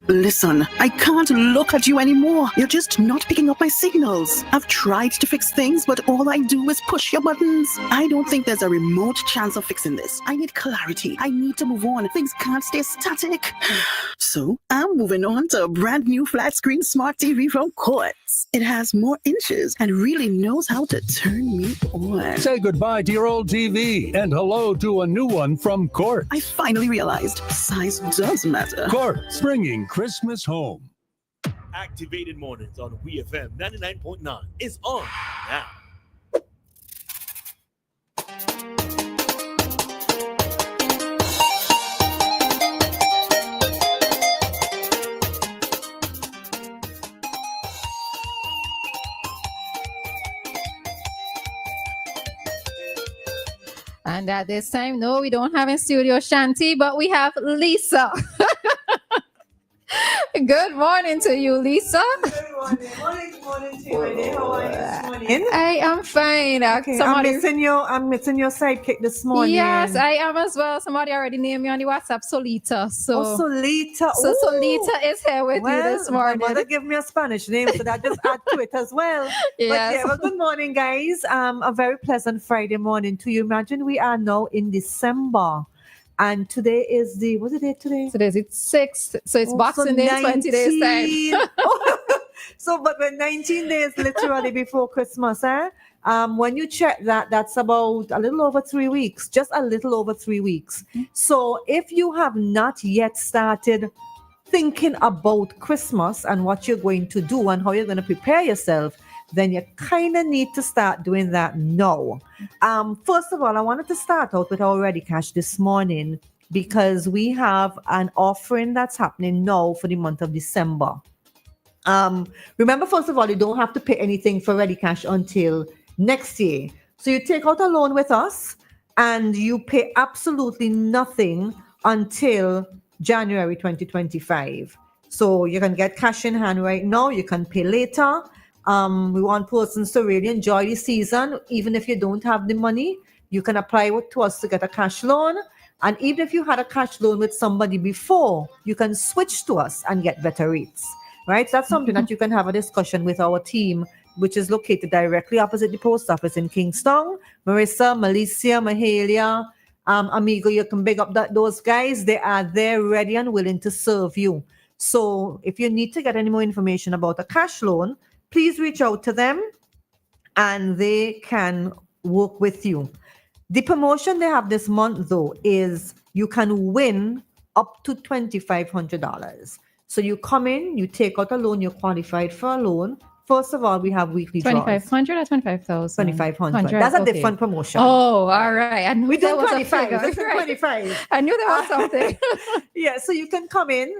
Listen, I can't look at you anymore. You're just not picking up my signals. I've tried to fix things, but all I do is push your buttons. I don't think there's a remote chance of fixing this. I need clarity. I need to move on. Things can't stay static. So I'm moving on to a brand new flat screen smart TV from Quartz. It has more inches and really knows how to turn me on. Say goodbye to your old TV and hello to a new one from Quartz. I finally realized size does matter. Quartz, bringing Christmas home. Activated Mornings on WEFM 99.9 is on now. And at this time, no, we don't have in studio Shanti, but we have Lisa. Good morning to you, Lisa. Good morning to you, Renee. How are you this morning? I am fine. Okay, I'm missing your sidekick this morning. Yes, I am as well. Somebody already named me on the WhatsApp, Solita. Solita. So Solita is here with you this morning. My mother gave me a Spanish name, so that just add to it as well. Yes. But good morning, guys. A very pleasant Friday morning to you. Imagine we are now in December. And today is what's the date today? Today's it's 6th. So it's Boxing Day, 20 days time. But we're 19 days literally before Christmas, eh? When you check that, that's about a little over 3 weeks, just a little over 3 weeks. So if you have not yet started thinking about Christmas and what you're going to do and how you're going to prepare yourself, then you kind of need to start doing that now. First of all, I wanted to start out with our Ready Cash this morning because we have an offering that's happening now for the month of December. Remember, first of all, you don't have to pay anything for Ready Cash until next year. So you take out a loan with us and you pay absolutely nothing until January 2025. So you can get cash in hand right now. You can pay later. We want persons to really enjoy the season. Even if you don't have the money, you can apply to us to get a cash loan. And even if you had a cash loan with somebody before, you can switch to us and get better rates. Right? So that's something that you can have a discussion with our team, which is located directly opposite the post office in Kingston. Marissa, Malicia, Mahalia, Amigo, you can big up those guys. They are there ready and willing to serve you. So if you need to get any more information about a cash loan, please reach out to them and they can work with you. The promotion they have this month, though, is you can win up to $2,500. So you come in, you take out a loan, you're qualified for a loan. First of all, we have weekly draws. 2,500 or 25,000? 2,500. That's a different promotion. Oh, all right. I knew we do there was 25. A This is 25. I knew there was something. Yeah, so you can come in,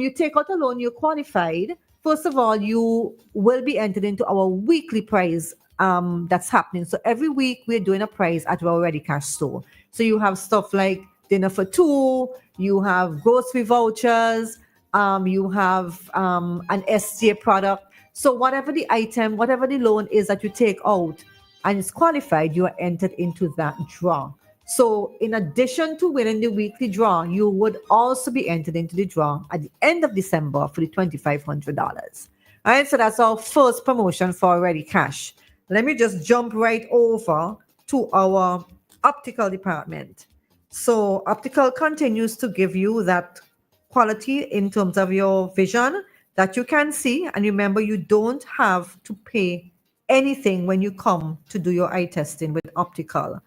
you take out a loan, you're qualified. First of all, you will be entered into our weekly prize that's happening. So every week we're doing a prize at our Ready Cash store. So you have stuff like dinner for two, you have grocery vouchers, you have an STA product. So whatever the item, whatever the loan is that you take out and it's qualified, you are entered into that draw. So in addition to winning the weekly draw, you would also be entered into the draw at the end of December for the $2,500. All right, so that's our first promotion for Ready Cash. Let me just jump right over to our optical department. So optical continues to give you that quality in terms of your vision that you can see. And remember, you don't have to pay anything when you come to do your eye testing with optical.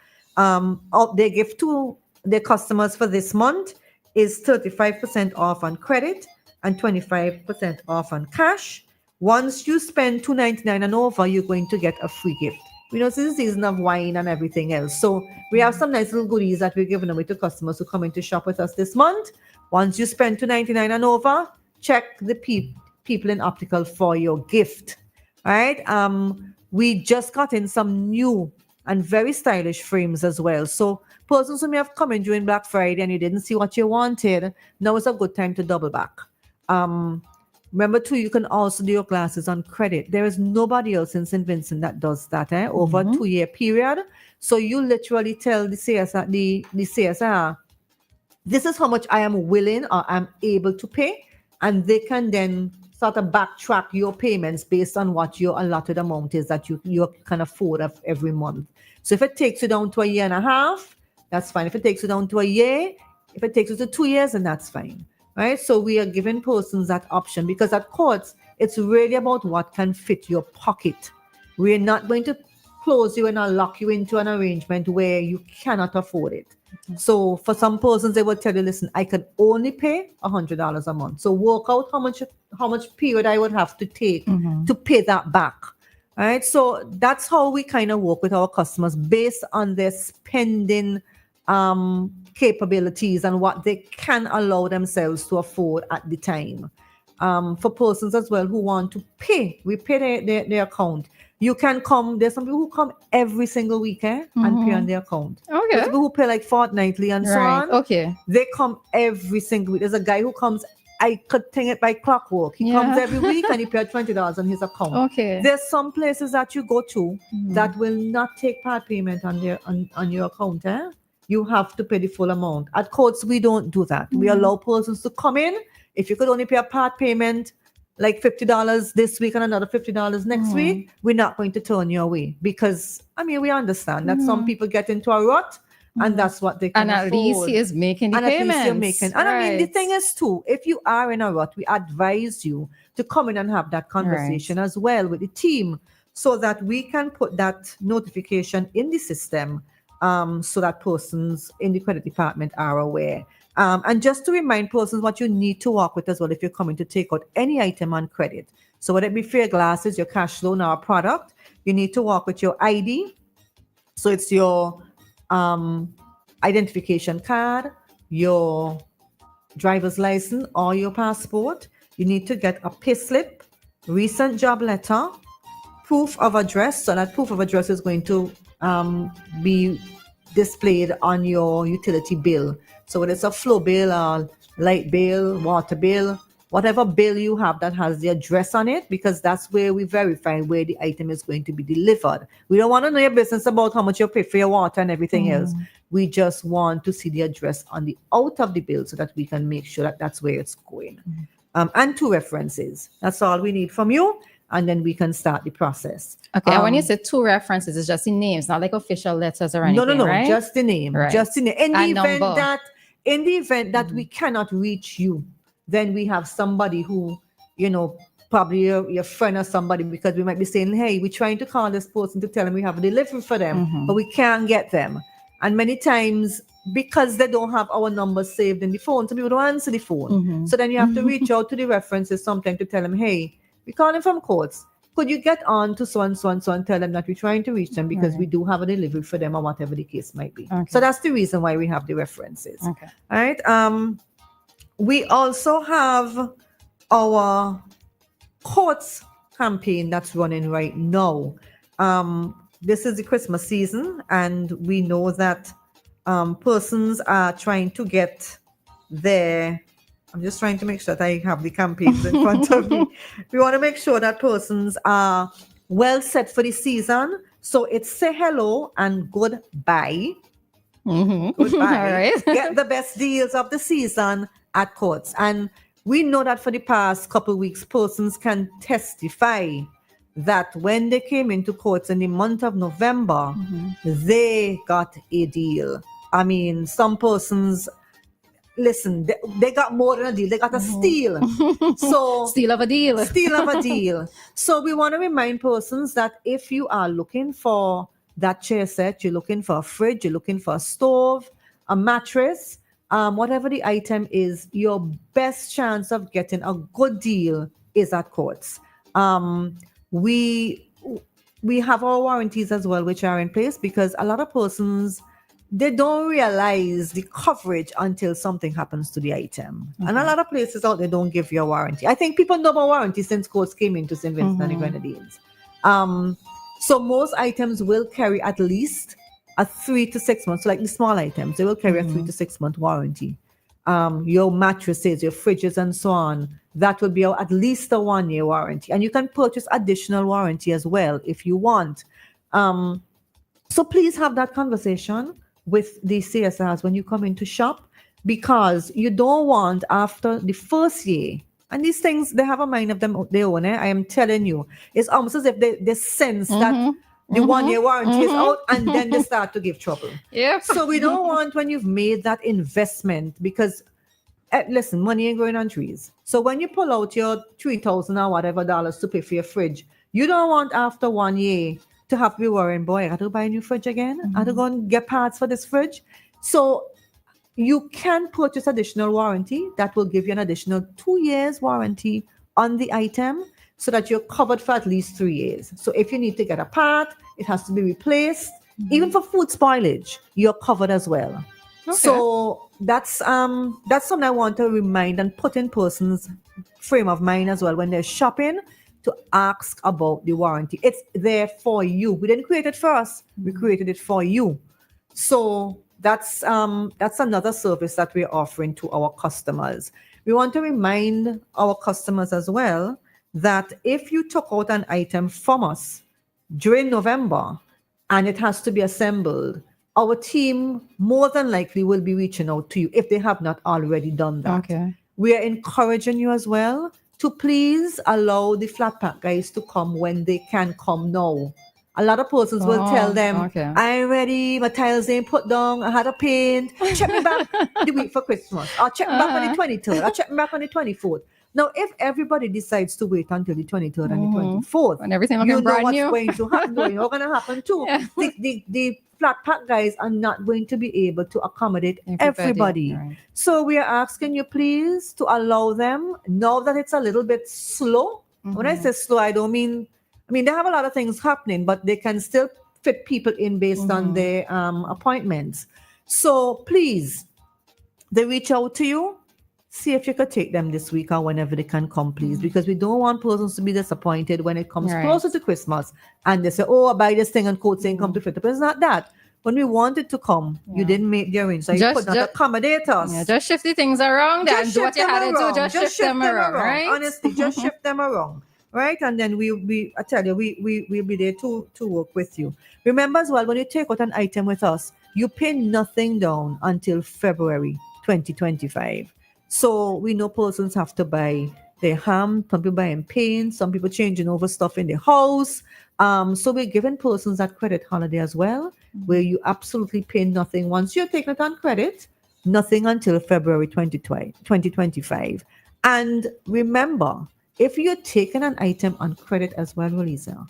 They give to their customers for this month is 35% off on credit and 25% off on cash. Once you spend $2.99 and over, you're going to get a free gift. You know, this is the season of wine and everything else. So we have some nice little goodies that we're giving away to customers who come in to shop with us this month. Once you spend $2.99 and over, check the people in optical for your gift. All right. We just got in some new and very stylish frames as well. So persons who may have come in during Black Friday and you didn't see what you wanted, now is a good time to double back. Remember too, you can also do your glasses on credit. There is nobody else in St. Vincent that does that over a 2-year period. So you literally tell the CSR, this is how much I am willing or I'm able to pay. and they can then sort of backtrack your payments based on what your allotted amount is that you can afford of every month. So if it takes you down to a year and a half, that's fine. If it takes you down to a year, if it takes you to 2 years, then that's fine, right? So we are giving persons that option because at courts, it's really about what can fit your pocket. We're not going to close you and lock you into an arrangement where you cannot afford it. So for some persons, they will tell you, listen, I can only pay $100 a month. So work out how much period I would have to take to pay that back. All right. So that's how we kind of work with our customers based on their spending capabilities and what they can allow themselves to afford at the time. For persons as well who want to pay, we pay their account. You can come, there's some people who come every single week and pay on their account. Okay. There's people who pay like fortnightly and so on. Okay. They come every single week. There's a guy who comes, I could think it by clockwork. He comes every week and he pays $20 on his account. Okay. There's some places that you go to that will not take part payment on your account. You have to pay the full amount. At courts, we don't do that. We allow persons to come in. If you could only pay a part payment, like $50 this week and another $50 next week, we're not going to turn you away because, I mean, we understand that some people get into a rut and that's what they can afford. And at least he is making the payments. And at least you're making. And I mean, the thing is too, if you are in a rut, we advise you to come in and have that conversation as well with the team so that we can put that notification in the system so that persons in the credit department are aware. And just to remind persons what you need to work with as well if you're coming to take out any item on credit. So whether it be for your glasses, your cash loan, or a product, you need to work with your ID. So it's your identification card, your driver's license, or your passport. You need to get a payslip, recent job letter, proof of address. So that proof of address is going to be displayed on your utility bill. So whether it's a flow bill, or light bill, water bill, whatever bill you have that has the address on it, because that's where we verify where the item is going to be delivered. We don't want to know your business about how much you pay for your water and everything else. We just want to see the address on the out of the bill so that we can make sure that that's where it's going. And 2 references. That's all we need from you. And then we can start the process. Okay, and when you say 2 references, it's just the names, not like official letters or anything, No, right? just the name. Right. Just the name. In the event that we cannot reach you, then we have somebody who, probably your friend or somebody, because we might be saying, hey, we're trying to call this person to tell them we have a delivery for them, but we can't get them. And many times, because they don't have our numbers saved in the phone, some people don't answer the phone. So then you have to reach out to the references sometime to tell them, hey, we're calling from courts. Could you get on to so and so and so and tell them that we're trying to reach them because we do have a delivery for them or whatever the case might be. So that's the reason why we have the references. Okay. All right. We also have our courts campaign that's running right now. This is the Christmas season, and we know that persons are trying to get their... I'm just trying to make sure that I have the campaigns in front of me. We want to make sure that persons are well set for the season. So it's say hello and goodbye. Goodbye. All right. Get the best deals of the season at courts. And we know that for the past couple of weeks, persons can testify that when they came into courts in the month of November, they got a deal. I mean, some persons... Listen, they got more than a deal. They got a steal. So Steal of a deal. Steal of a deal. So we want to remind persons that if you are looking for that chair set, you're looking for a fridge, you're looking for a stove, a mattress, whatever the item is, your best chance of getting a good deal is at courts. We have our warranties as well, which are in place because a lot of persons... they don't realize the coverage until something happens to the item. And a lot of places out there don't give you a warranty. I think people know about warranty since courts came into St. Vincent and the Grenadines. So most items will carry at least a 3 to 6 months. So like the small items, they will carry a 3 to 6 month warranty. Your mattresses, your fridges and so on, that will be at least a 1 year warranty. And you can purchase additional warranty as well if you want. So please have that conversation with the CSRs when you come in to shop, because you don't want after the first year And these things, they have a mind of their own. I am telling you. It's almost as if they sense that the 1 year warranty is out, and then they start to give trouble. Yep. So we don't want, when you've made that investment, because listen, money ain't growing on trees. So when you pull out your $3,000 or whatever dollars to pay for your fridge, you don't want after 1 year to have to be worrying, boy, I got to buy a new fridge again. I have to go and get parts for this fridge. So you can purchase additional warranty that will give you an additional 2 years warranty on the item, so that you're covered for at least 3 years. So if you need to get a part, it has to be replaced. Even for food spoilage, you're covered as well. Okay. So that's something I want to remind and put in person's frame of mind as well when they're shopping, to ask about the warranty. It's there for you. We didn't create it for us. We created it for you. So that's another service that we're offering to our customers. We want to remind our customers as well that if you took out an item from us during November and it has to be assembled, our team more than likely will be reaching out to you if they have not already done that. Okay. We are encouraging you as well to please allow the flat pack guys to come when they can come now. A lot of persons will tell them, okay. I'm ready, my tiles ain't put down, I had a paint, check me back the week for Christmas, or check me back on the 23rd, or check me back on the 24th. Now, if everybody decides to wait until the 23rd and the 24th, When everything you looking know brand what's new. going to happen. What's going to happen too. Yeah. The flat pack guys are not going to be able to accommodate everybody. Right. So we are asking you, please, to allow them, now that it's a little bit slow. When I say slow, I mean they have a lot of things happening, but they can still fit people in based on their appointments. So please, they reach out to you. See if you could take them this week or whenever they can come, please, because we don't want persons to be disappointed when it comes closer to Christmas and they say, oh, I buy this thing and quote saying come to fit. But it's not that. When we wanted to come, you didn't make the arrangements. So you could not accommodate us. Yeah, just shift the things around and do what you had to do. Just shift them around, right? Honestly, just shift them around. Right? And then I tell you, we'll be there to work with you. Remember as well, when you take out an item with us, you pay nothing down until February 2025. So we know persons have to buy their ham, some people buying paint, some people changing over stuff in their house. So we're giving persons that credit holiday as well, where you absolutely pay nothing once you're taking it on credit, nothing until February 2025. And remember, if you're taking an item on credit as well, Roleza,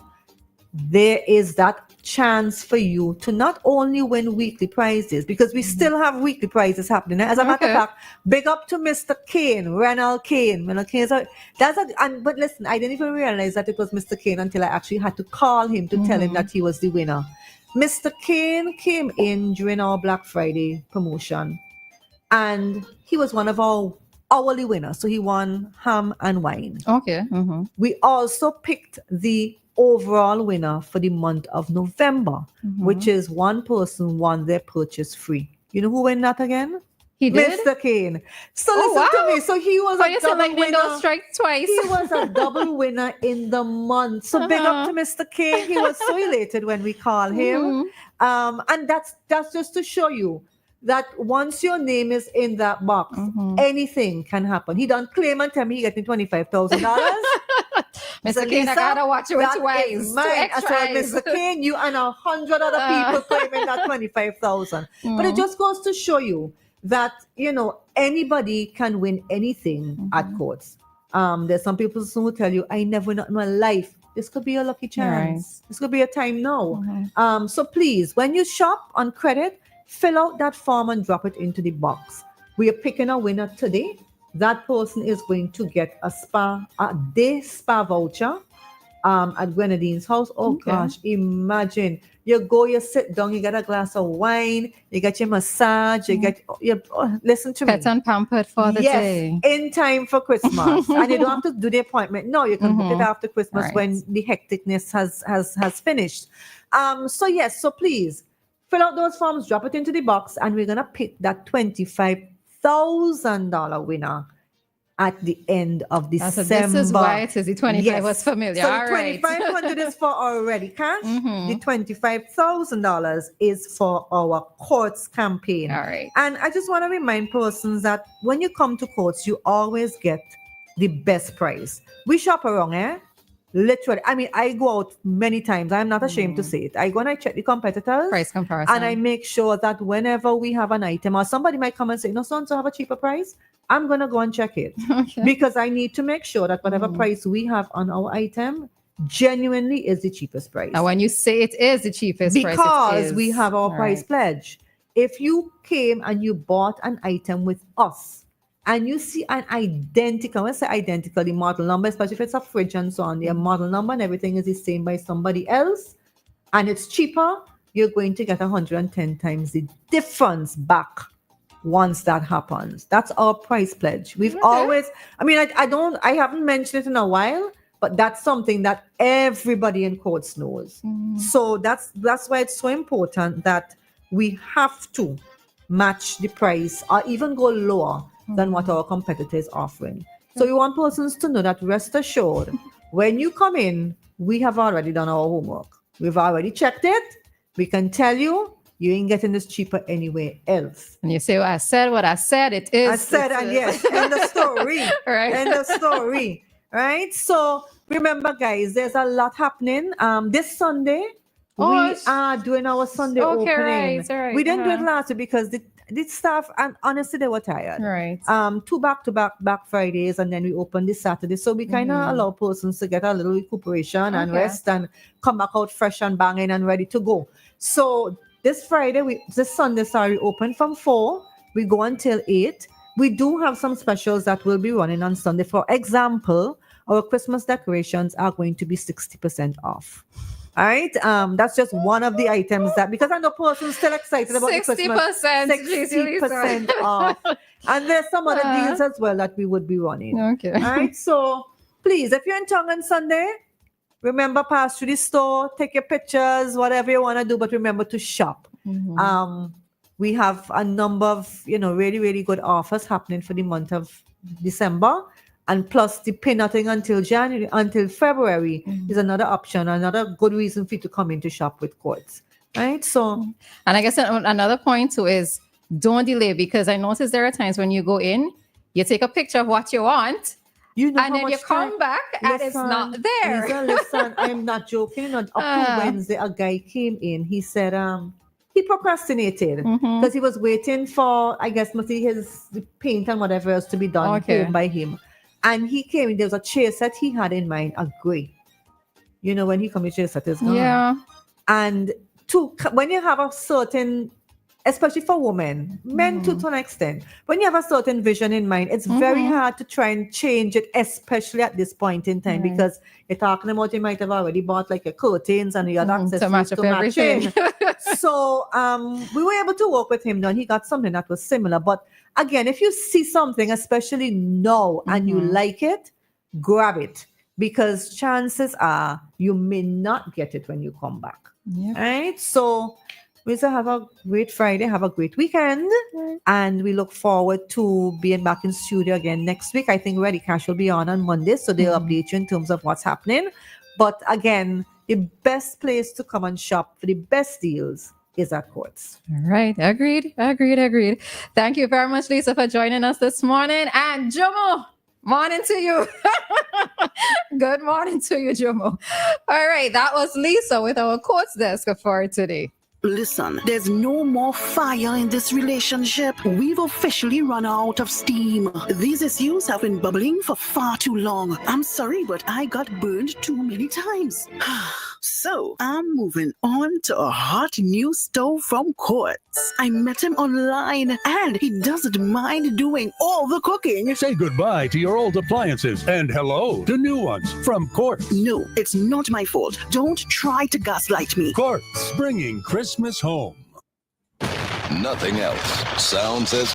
there is that chance for you to not only win weekly prizes, because we still have weekly prizes happening. As a matter of fact, big up to Mr. Cain, Ronald Cain. But listen, I didn't even realize that it was Mr. Cain until I actually had to call him to tell him that he was the winner. Mr. Cain came in during our Black Friday promotion, and he was one of our hourly winners. So he won ham and wine. Okay. We also picked the overall winner for the month of November, which is one person won their purchase free. You know who won that again? He did? Mr. Cain. So listen to me. So he was a double winner. Don't strike twice. He was a double winner in the month. So big up to Mr. Cain. He was so elated when we called him. And that's just to show you that once your name is in that box, anything can happen. He done claim and tell me he getting $25,000. Mr. Cain, I gotta watch you with two eyes. Mr. Cain, you and 100 other people claiming that 25,000. But it just goes to show you that anybody can win anything at courts. There's some people who tell you, I never in my life. This could be a lucky chance. This could be a time now. So please, when you shop on credit, fill out that form and drop it into the box. We are picking a winner today. That person is going to get a day spa voucher at Grenadine's house. Oh gosh, imagine you sit down, you get a glass of wine, you get your massage, listen to me. Pet and pampered for the day. In time for Christmas. And you don't have to do the appointment. No, you can book it after Christmas when the hecticness has finished. So please fill out those forms, drop it into the box, and we're gonna pick that $25,000 winner at the end of December. So this is why it says the 25 was familiar. So all the $2,500 is for already cash. The $25,000 is for our courts campaign. All right. And I just want to remind persons that when you come to courts, you always get the best price. We shop around, literally. I mean, I go out many times. I'm not ashamed to say it. I go and I check the competitors. Price comparison. And I make sure that whenever we have an item or somebody might come and say, no, so have a cheaper price, I'm going to go and check it. Okay. Because I need to make sure that whatever price we have on our item genuinely is the cheapest price. And when you say it is the cheapest price, Because we have our All price right. pledge. If you came and you bought an item with us and you see an identical, let's say identical, the model number, especially if it's a fridge and so on, the model number and everything is the same by somebody else, and it's cheaper, you're going to get 110 times the difference back once that happens. That's our price pledge. We've always, I mean, I haven't mentioned it in a while, but that's something that everybody in courts knows. So that's why it's so important that we have to match the price or even go lower than what our competitor is offering. So we want persons to know that, rest assured, when you come in, we have already done our homework. We've already checked it. We can tell you, you ain't getting this cheaper anywhere else. And you say, well, I said what I said. It is. I said, and yes, end of story. Right. End of story. Right? So remember, guys, there's a lot happening. This Sunday, we are doing our Sunday opening. Right. We didn't do it last week because the staff, and honestly, they were tired. Right. 2 back Fridays, and then we open this Saturday. So we kind of allow persons to get a little recuperation and rest and come back out fresh and banging and ready to go. So this Sunday, open from 4. We go until 8. We do have some specials that will be running on Sunday. For example, our Christmas decorations are going to be 60% off. All right. That's just one of the items that, because I know persons still excited about 60%, the Christmas, 60% off. And there's some other deals as well that we would be running. Okay. All right. So please, if you're in town on Sunday, remember, pass through the store, take your pictures, whatever you want to do, but remember to shop. We have a number of, really, really good offers happening for the month of December. And plus the pay nothing until February is another option, another good reason for you to come in to shop with Courts. Right? So, and I guess another point too is don't delay, because I notice there are times when you go in, you take a picture of what you want, and then you come back and it's not there. Listen, I'm not joking. Up to Wednesday, a guy came in. He said he procrastinated because he was waiting for, I guess, the paint and whatever else to be done home by him. And he came in, there was a chair set he had in mind, a gray. When he comes, chair set is gone. Yeah. And when you have a certain, especially for women, men to an extent, when you have a certain vision in mind, it's very hard to try and change it, especially at this point in time, because you're talking about you might have already bought like your curtains and you had access to match up everything. So we were able to work with him now, and he got something that was similar. But again, if you see something, especially now, and you like it, grab it, because chances are you may not get it when you come back. Yep. Right? So we shall have a great Friday, have a great weekend, and we look forward to being back in studio again next week. I think Ready Cash will be on Monday, so they'll update you in terms of what's happening. But again, the best place to come and shop for the best deals is at Courts. All right. Agreed. Thank you very much, Lisa, for joining us this morning. And Jomo, morning to you. Good morning to you, Jomo. All right. That was Lisa with our Courts desk for today. Listen, there's no more fire in this relationship. We've officially run out of steam. These issues have been bubbling for far too long. I'm sorry, but I got burned too many times. So I'm moving on to a hot new stove from Courts. I met him online, and he doesn't mind doing all the cooking. Say goodbye to your old appliances and hello to new ones from Quartz. No, it's not my fault. Don't try to gaslight me. Quartz, bringing Christmas home. Nothing else sounds as